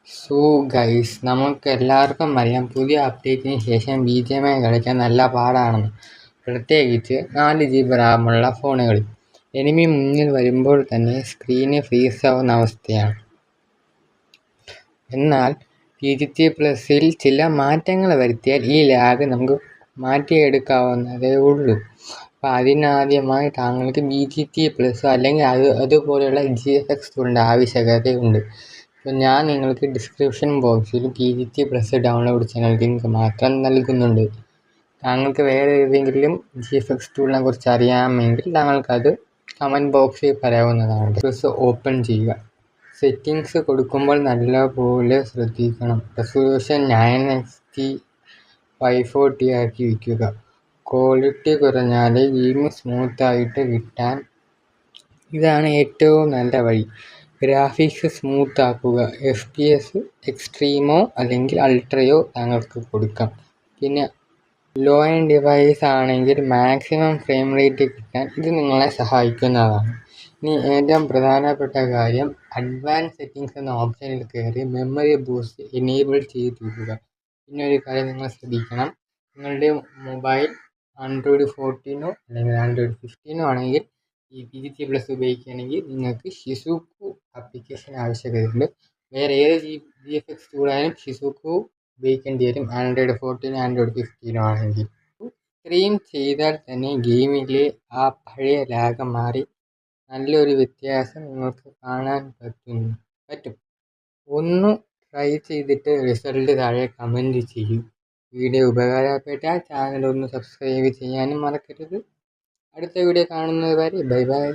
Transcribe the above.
So guys, നമുക്ക് എല്ലാവർക്കും അറിയാം പുതിയ അപ്ഡേറ്റിന് ശേഷം BGMI കളിക്കാൻ നല്ല പാടാണെന്ന്, പ്രത്യേകിച്ച് 4GB റാമുള്ള ഫോണുകളിൽ. എനിമി മുന്നിൽ വരുമ്പോൾ തന്നെ സ്ക്രീന് ഫ്രീസ് ആവുന്ന അവസ്ഥയാണ്. എന്നാൽ PGT+ൽ ചില മാറ്റങ്ങൾ വരുത്തിയാൽ ഈ ലാഗ് നമുക്ക് മാറ്റിയെടുക്കാവുന്നതേ ഉള്ളൂ. അപ്പോൾ അതിനാദ്യമായി താങ്കൾക്ക് BGT+ അല്ലെങ്കിൽ അതുപോലെയുള്ള GFX ടൂളിൻ്റെ ആവശ്യകതയുണ്ട്. അപ്പോൾ ഞാൻ നിങ്ങൾക്ക് ഡിസ്ക്രിപ്ഷൻ ബോക്സിൽ PGT+ ഡൗൺലോഡ് ചെയ്യാൻ ലിങ്ക് മാത്രം നൽകുന്നുണ്ട്. താങ്കൾക്ക് വേറെ ഏതെങ്കിലും GFX ടൂളിനെ കുറിച്ച് അറിയാമെങ്കിൽ താങ്കൾക്കത് കമൻറ്റ് ബോക്സിൽ പറയാവുന്നതാണ്. ഓപ്പൺ ചെയ്യുക. സെറ്റിങ്സ് കൊടുക്കുമ്പോൾ നല്ലപോലെ ശ്രദ്ധിക്കണം. റെസൊല്യൂഷൻ 960 540 ആക്കി വയ്ക്കുക. ക്വാളിറ്റി കുറഞ്ഞാൽ ഗെയിം സ്മൂത്തായിട്ട് കിട്ടാൻ ഇതാണ് ഏറ്റവും നല്ല വഴി. ഗ്രാഫിക്സ് സ്മൂത്ത് ആക്കുക. FPS എക്സ്ട്രീമോ അല്ലെങ്കിൽ അൾട്രയോ താങ്കൾക്ക് കൊടുക്കാം. പിന്നെ ലോ എൻഡ് ഡിവൈസ് ആണെങ്കിൽ മാക്സിമം ഫ്രെയിം റേറ്റ് കിട്ടാൻ ഇത് നിങ്ങളെ സഹായിക്കുന്നതാണ്. ഇനി ഏറ്റവും പ്രധാനപ്പെട്ട കാര്യം, അഡ്വാൻസ് സെറ്റിങ്സ് എന്ന ഓപ്ഷനിൽ കയറി മെമ്മറി ബൂസ്റ്റ് എനേബിൾ ചെയ്തിരിക്കുക. പിന്നെ ഒരു കാര്യം നിങ്ങൾ ശ്രദ്ധിക്കണം, നിങ്ങളുടെ മൊബൈൽ Android 14 അല്ലെങ്കിൽ Android 15 ആണെങ്കിൽ ഈ PGT+ ഉപയോഗിക്കുകയാണെങ്കിൽ നിങ്ങൾക്ക് ഷിസുക്കു ആപ്ലിക്കേഷൻ ആവശ്യകതയുണ്ട്. വേറെ ഏത് GFX ടൂളായാലും ഷിസുക്കു ഉപയോഗിക്കേണ്ടി വരും Android 14 Android 15 ആണെങ്കിൽ. ഇത്രയും ചെയ്താൽ തന്നെ ഗെയിമിലെ ആ പഴയ ലാഗ് മാറി നല്ലൊരു വ്യത്യാസം നിങ്ങൾക്ക് കാണാൻ പറ്റും. ഒന്ന് ട്രൈ ചെയ്തിട്ട് റിസൾട്ട് താഴെ കമൻറ്റ് ചെയ്യൂ. വീഡിയോ ഉപകാരപ്പെട്ടാൽ ചാനൽ ഒന്ന് സബ്സ്ക്രൈബ് ചെയ്യാനും മറക്കരുത്. അടുത്ത വീഡിയോ കാണുന്നത് വരെ ബൈ ബൈ.